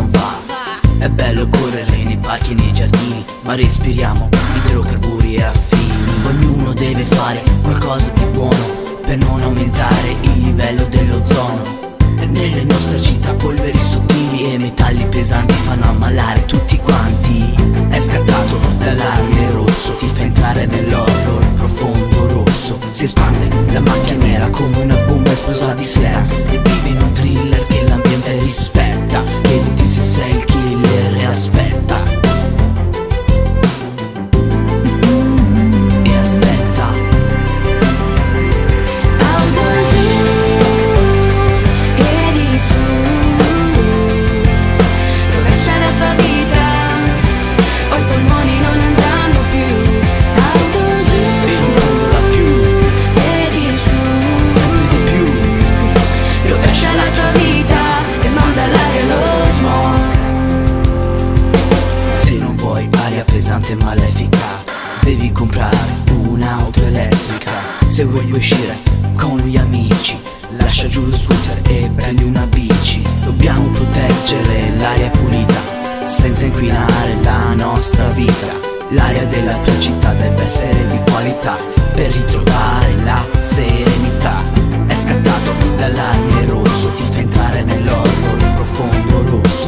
non va. È bello correre nei parchi e nei giardini, ma respiriamo idrocarburi e affini. Ognuno deve fare qualcosa di buono per non aumentare il livello dell'ozono. Nelle nostre città polveri sottili e metalli pesanti fanno ammalare tutti quanti. È scattato l'allarme rosso, ti fa entrare nell'horror profondo rosso. Si espande la macchia nera come una bomba esplosa di sera, e vivi in un thriller che l'ambiente rispetta. Chiediti se sei il killer e aspetta. E aspetta. Pesante e malefica, devi comprare un'auto elettrica. Se vuoi uscire con gli amici, lascia giù lo scooter e prendi una bici. Dobbiamo proteggere l'aria pulita senza inquinare la nostra vita. L'aria della tua città deve essere di qualità per ritrovare la serenità. È scattato l'allarme rosso, ti fa entrare nell'horror profondo rosso.